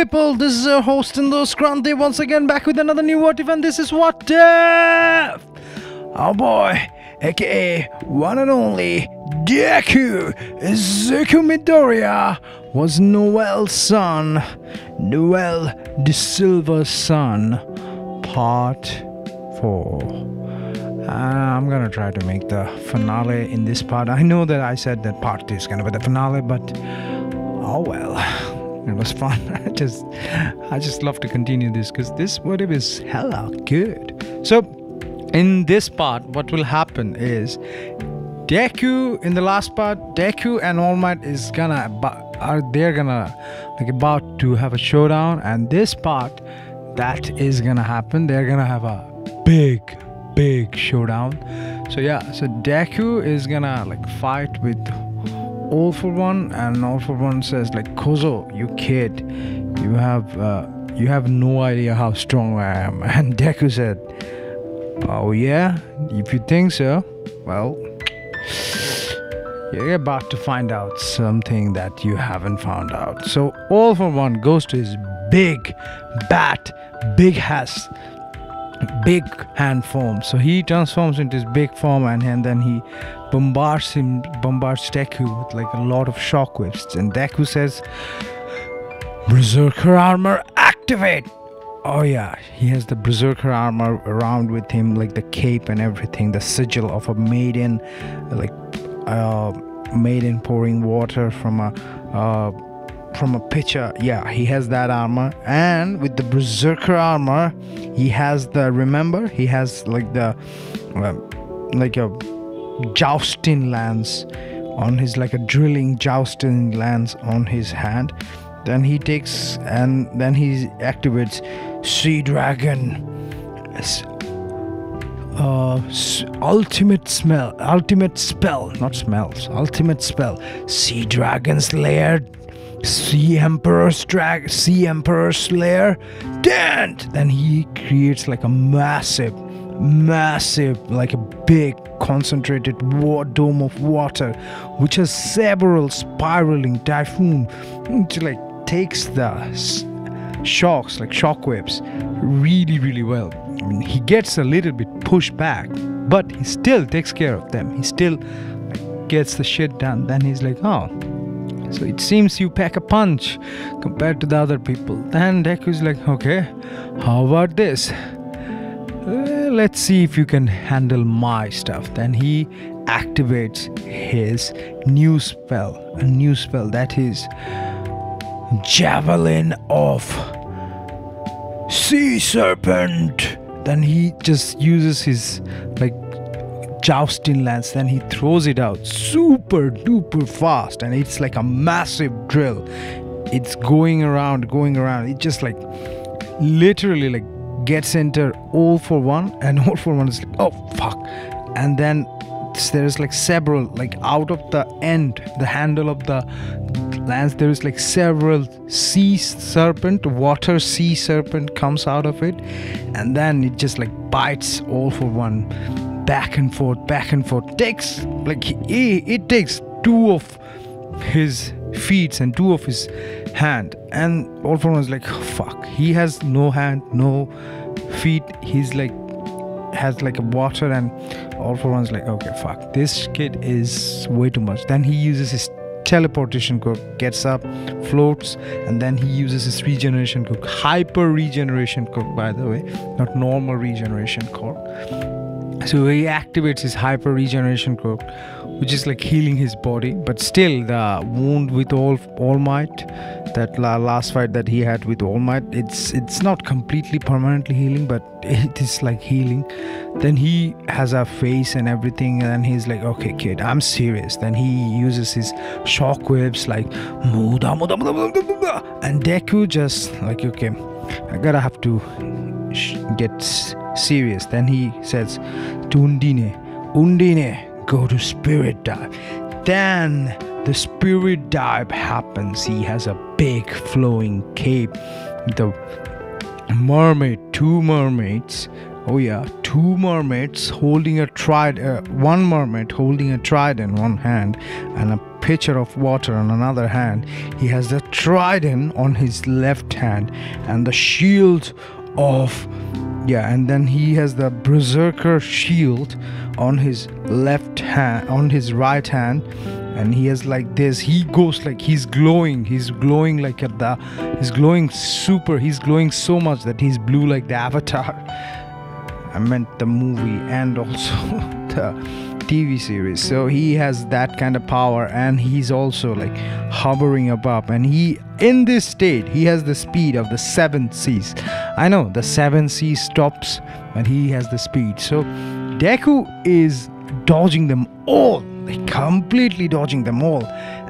people, this is your host in those Kranti once again back with another new what if, and this is what if. Oh boy, aka one and only DEKU Ezekiel Midoriya was Noelle's son, Noelle de Silva's son, part 4. I'm gonna try to make the finale in this part. I know that I said that part 2 is gonna be the finale, but oh well. It was fun. I just love to continue this because this what if is hella good. So in this part, what will happen is DEKU in the last part, DEKU and All Might is gonna about to have a showdown, and this part that is gonna happen. They're gonna have a big showdown. So yeah, so DEKU is gonna fight with All For One, and All For One says Kozo, you kid, you have no idea how strong I am. And DEKU said, oh yeah, if you think so, well, you're about to find out something that you haven't found out. So All For One goes to his big hand form. So he transforms into his big form, and then he bombards DEKU with a lot of shockwaves. And DEKU says, Berserker armor activate. Oh yeah, he has the Berserker armor around with him, the cape and everything, the sigil of a maiden, maiden pouring water from a pitcher. Yeah, he has that armor, and with the Berserker armor he has he has a jousting lance on his, a drilling jousting lance on his hand. Then he takes and then he activates Sea Dragon, ultimate spell, Sea Dragon's Lair, Sea Emperor's Lair, Dent. Then he creates a massive, a big concentrated dome of water, which has several spiraling typhoon, which takes the shocks, shockwaves, really well. I mean, he gets a little bit pushed back, but he still takes care of them. He still gets the shit done. Then he's oh, so it seems you pack a punch compared to the other people. Then DEKU's okay, how about this? Let's see if you can handle my stuff. Then he activates his new spell, that is Javelin of Sea Serpent. Then he just uses his jousting lance, then he throws it out super duper fast, and it's a massive drill. It's going around. It just literally gets into All For One, and All For One is oh fuck. And then there's several out of the end, the handle of the lance, there is several water sea serpent comes out of it, and then it just bites All For One back and forth. Takes it takes 2 of his feet and 2 of his hand, and All For One's fuck, he has no hand, no feet, he's has a water, and All For One's okay, fuck, this kid is way too much. Then he uses his teleportation quirk, gets up, floats, and then he uses his regeneration quirk, hyper regeneration quirk, by the way, not normal regeneration quirk. So he activates his hyper regeneration quirk, which is healing his body, but still the wound with All Might, that last fight that he had with All Might, it's not completely permanently healing, but it is healing. Then he has a face and everything, and then he's okay kid, I'm serious. Then he uses his shockwaves muda, and DEKU just okay, I gotta have to get serious. Then he says to Undine, go to Spirit Dive. Then the Spirit Dive happens. He has a big flowing cape. The 2 mermaids Oh yeah, two mermaids holding a trident, one mermaid holding a trident in one hand and a pitcher of water on another hand. He has the trident on his left hand and the shield of, yeah, and then he has the berserker shield on his left hand, on his right hand, and he has like this. He goes like he's glowing like at the, he's glowing so much that he's blue like the Avatar. I meant the movie and also the TV series. So he has that kind of power, and he's also like hovering above, and he, in this state, he has the speed of the 7 seas. I know the 7 seas stops, but he has the speed. So Deku is dodging them all, like completely dodging them all.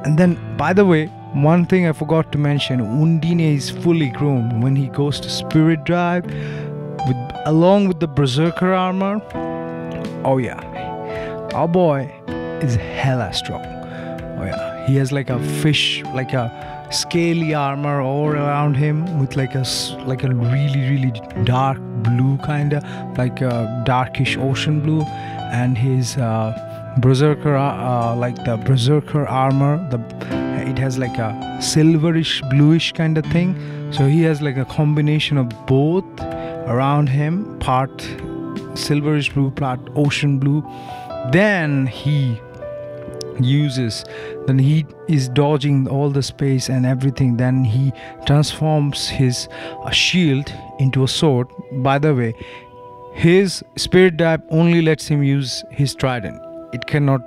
And then, by the way, one thing I forgot to mention, Undine is fully grown when he goes to Spirit Drive along with the berserker armor. Oh yeah, our boy is hella strong. Oh yeah, he has like a fish, like a scaly armor all around him with like a really dark blue kinda, like a darkish ocean blue, and his berserker like the berserker armor, it has like a silverish bluish kind of thing. So he has like a combination of both around him, part silverish blue, part ocean blue. Then he is dodging all the space and everything. Then he transforms his shield into a sword. By the way, his spirit dive only lets him use his trident. It cannot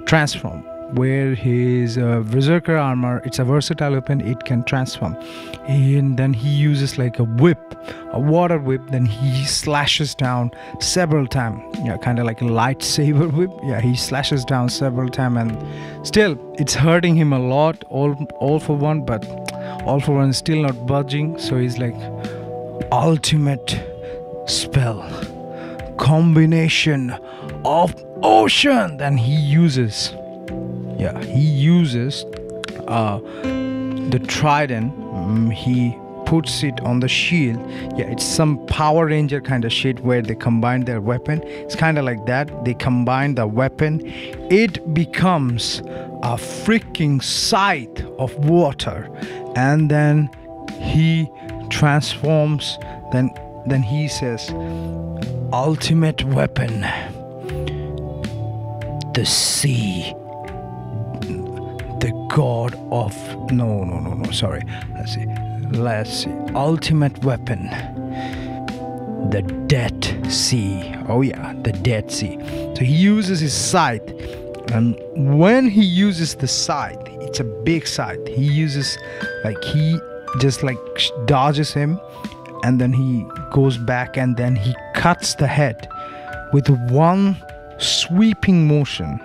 transform. Where his berserker armor, it's a versatile weapon, it can transform. And then he uses like a whip, a water whip. Then he slashes down several times, yeah, kind of like a lightsaber whip. Yeah, he slashes down several times, and still it's hurting him a lot. All for one, but All for One is still not budging. So he's like, ultimate spell, combination of ocean. Then he uses the trident. He puts it on the shield. Yeah, it's some Power Ranger kind of shit where they combine their weapon. It's kind of like that. They combine the weapon. It becomes a freaking scythe of water, and then he transforms. Then he says, ultimate weapon, the sea. The god of sorry, let's see, ultimate weapon, the Dead Sea. Oh yeah, the Dead Sea. So he uses his scythe, and when he uses the scythe, it's a big scythe. He uses, like, he just like dodges him, and then he goes back, and then he cuts the head with one sweeping motion.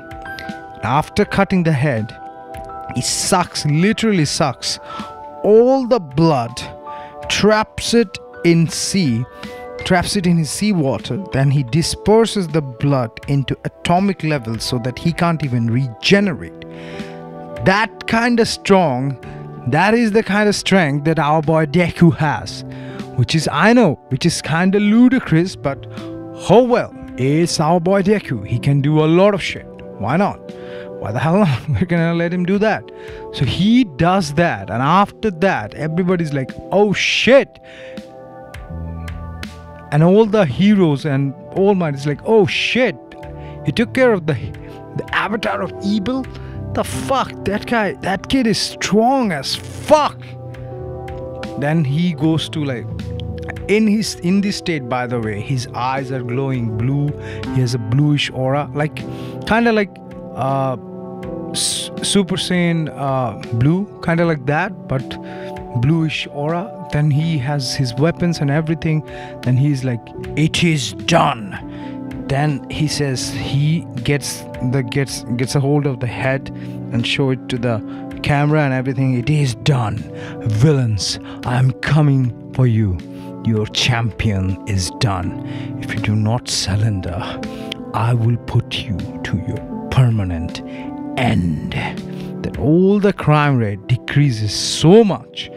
After cutting the head, he literally sucks all the blood, traps it in his seawater. Then he disperses the blood into atomic levels so that he can't even regenerate. That kind of strong, that is the kind of strength that our boy Deku has, which is kind of ludicrous, but oh well, it's our boy Deku. He can do a lot of shit. Why not? Why the hell not? We're gonna let him do that. So he does that, and after that, everybody's like, oh shit. And all the heroes and All Might is like, oh shit. He took care of the avatar of evil? The fuck? That kid is strong as fuck. Then he goes to like, in this state, by the way, his eyes are glowing blue. He has a bluish aura, like kind of like Super Saiyan blue, kind of like that, but bluish aura. Then he has his weapons and everything. Then he's like, it is done. Then he says, he gets a hold of the head and show it to the camera and everything. It is done, villains, I am coming for you. Your champion is done. If you do not surrender, I will put you to your permanent end. That all the crime rate decreases so much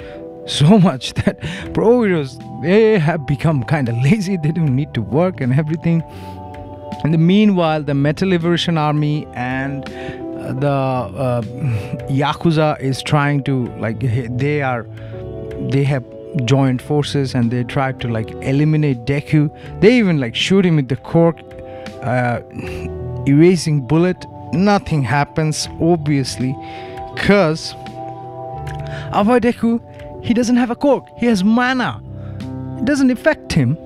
so much that pro heroes, they have become kind of lazy. They don't need to work and everything. In the meanwhile, the Metal Liberation Army and the Yakuza is trying to, like, they have joined forces, and they try to like eliminate Deku. They even like shoot him with the cork erasing bullet. Nothing happens, obviously, because our boy Deku, he doesn't have a cork. He has mana. It doesn't affect him.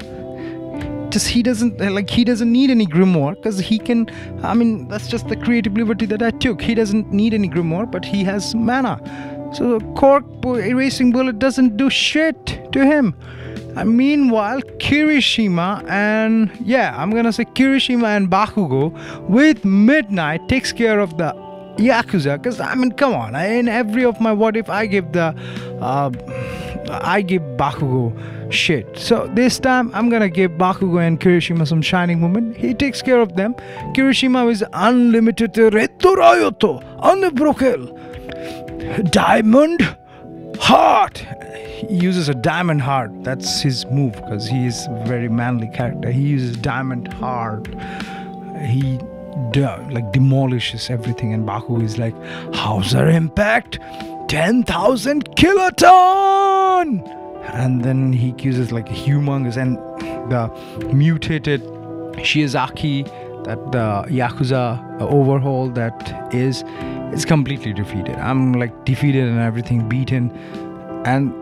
Just he doesn't need any grimoire, because he can, I mean, that's just the creative liberty that I took. He doesn't need any grimoire, but he has mana. So the cork erasing bullet doesn't do shit to him. And meanwhile, Kirishima and Kirishima and Bakugo with Midnight takes care of the Yakuza. Because I mean, come on, in every of my what if I give Bakugo shit. So this time I'm gonna give Bakugo and Kirishima some shining moment. He takes care of them. Kirishima is unlimited Retorayoto unbroken Diamond Heart. He uses a diamond heart. That's his move, because he is a very manly character. He uses diamond heart. He demolishes everything, and Bakugo is like, how's our impact? 10,000 kiloton! And then he uses like a humongous, and the mutated Shiozaki, that the Yakuza overhaul that is completely defeated. I'm like defeated and everything, beaten. And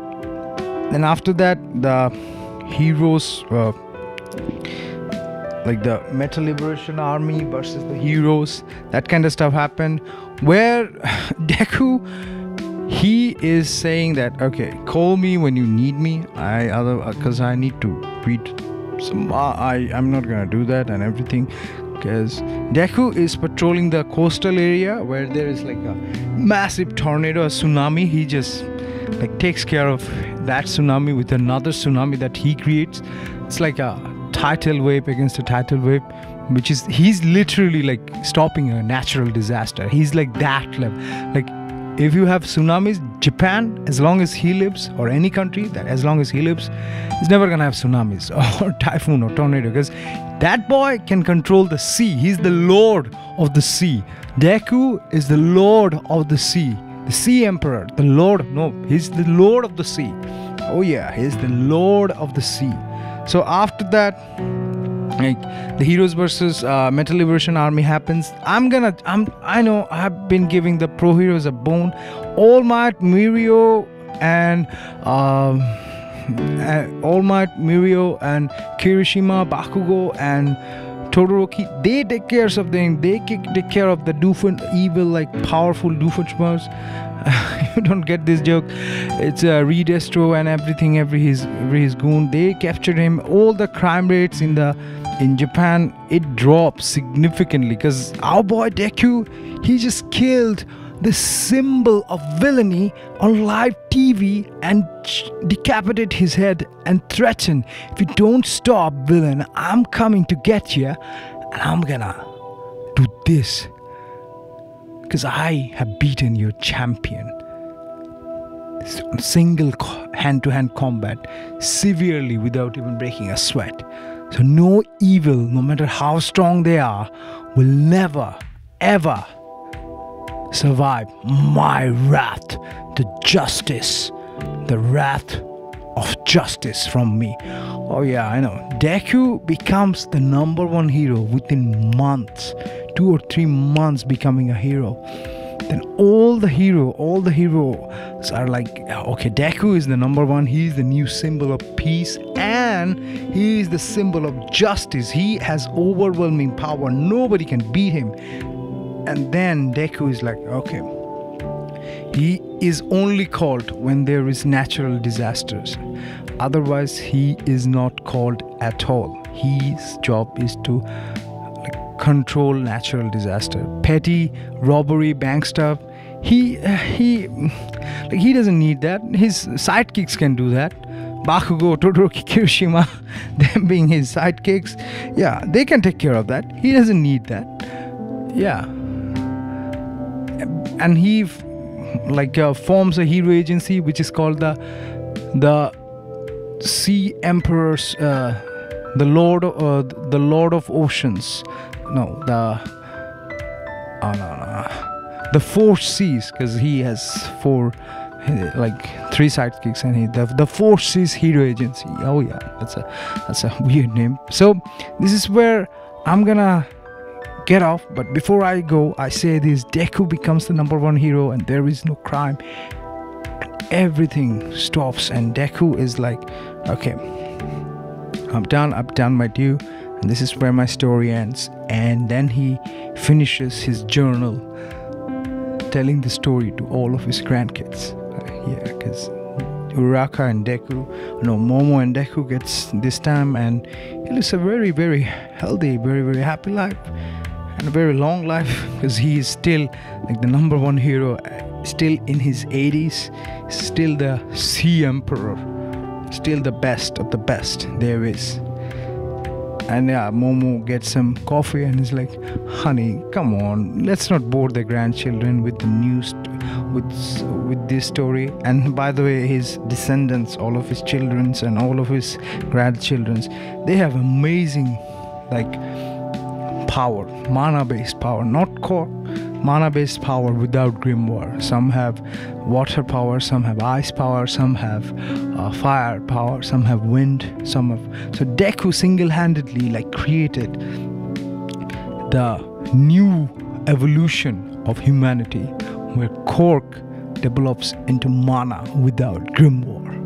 then after that, the heroes, like the Metal Liberation Army versus the heroes, that kind of stuff happened, where Deku, he is saying that, okay, call me when you need me, because I need to read some, I'm not gonna do that and everything, because Deku is patrolling the coastal area where there is like a massive tornado, a tsunami. He just like takes care of that tsunami with another tsunami that he creates. It's like a tidal wave against a tidal wave, which is, he's literally like stopping a natural disaster. He's like that level. Like, if you have tsunamis, Japan, as long as he lives, or any country that as long as he lives, is never gonna have tsunamis or typhoon or tornado, because that boy can control the sea. He's the lord of the sea. Deku is the lord of the sea. The sea emperor, the lord, no, he's the lord of the sea. Oh yeah, he's the lord of the sea. So after that, like, the heroes versus Metal Liberation Army happens. I know I've been giving the pro heroes a bone. All Might, Mirio, and Kirishima, Bakugo, and Todoroki, they take care of them. They take care of the evil, like powerful Doofenshmirtz. You don't get this joke. It's Redestro and everything. Every his goon. They captured him. All the crime rates in Japan, it dropped significantly, because our boy Deku, he just killed the symbol of villainy on live TV and decapitated his head and threatened, if you don't stop, villain, I'm coming to get you, and I'm gonna do this, because I have beaten your champion. Single hand-to-hand combat, severely, without even breaking a sweat. So no evil, no matter how strong they are, will never, ever survive my wrath, the wrath of justice from me. Oh yeah, I know. Deku becomes the #1 hero within months, 2 or 3 months becoming a hero. Then all the heroes are like, okay, Deku is the #1, he's the new symbol of peace, and he is the symbol of justice. He has overwhelming power, nobody can beat him. And then Deku is like, okay, he is only called when there is natural disasters. Otherwise, he is not called at all. His job is to control natural disaster, petty robbery, bank stuff. He doesn't need that. His sidekicks can do that. Bakugo, Todoroki, Kirishima, them being his sidekicks, yeah, they can take care of that. He doesn't need that. Yeah. And he forms a hero agency which is called the the sea emperors, the lord of oceans. No, the four seas, because he has four, like 3 sidekicks, and the four seas hero agency. Oh yeah, that's a weird name. So this is where I'm gonna get off, but before I go, I say this: Deku becomes the #1 hero, and there is no crime, and everything stops, and Deku is like, okay, I've done my due, and this is where my story ends. And then he finishes his journal telling the story to all of his grandkids. Yeah, because Uraka and Momo and Deku gets this time, and he lives a very, very healthy, very, very happy life, and a very long life, because he is still like the #1 hero, still in his 80s, still the Sea Emperor, still the best of the best there is. And yeah, Momo gets some coffee and is like, honey, come on, let's not bore the grandchildren with the news, with this story. And by the way, his descendants, all of his children's and all of his grandchildren's, they have amazing like power, mana-based power, not core, mana-based power without grimoire. Some have water power, some have ice power, some have fire power, some have wind, some have. So Deku single-handedly like created the new evolution of humanity, where Cork develops into mana without grimoire.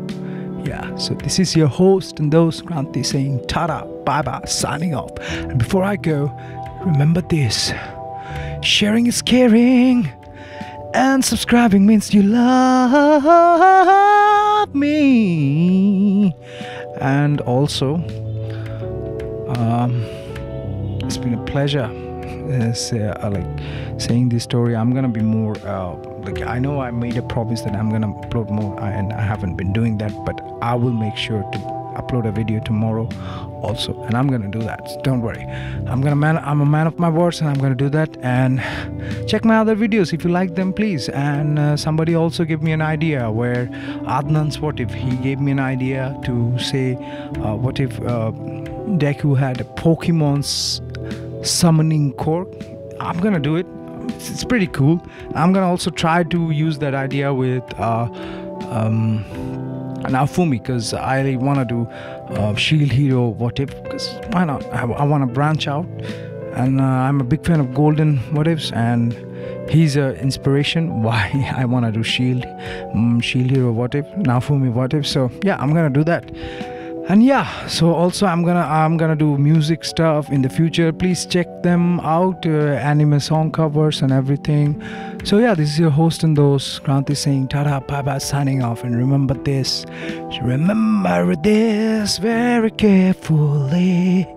Yeah, so this is your host and those Kranti saying tada, bye bye, signing off. And before I go, remember this: sharing is caring, and subscribing means you love me. And also, it's been a pleasure like saying this story. I'm gonna be more like, I know I made a promise that I'm gonna upload more, and I haven't been doing that, but I will make sure to upload a video tomorrow also, and I'm gonna do that, so don't worry. I'm a man of my words, and I'm gonna do that. And check my other videos if you like them, please. And somebody also gave me an idea, where Adnan's What If, he gave me an idea to say, what if Deku had a Pokemon's summoning Cork? I'm gonna do it. It's pretty cool. I'm gonna also try to use that idea with Naofumi, because I want to do Shield Hero What If, because why not? I want to branch out, and I'm a big fan of Golden What Ifs, and he's an inspiration why I want to do Shield Hero What If, Naofumi What If. So yeah, I'm gonna do that. And yeah, so also I'm gonna do music stuff in the future. Please check them out, anime song covers and everything. So yeah, this is your host and those Kranti saying tada, bye bye, signing off. And remember this very carefully: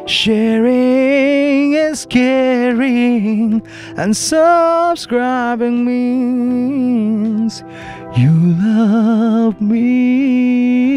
sharing is caring, and subscribing means you love me.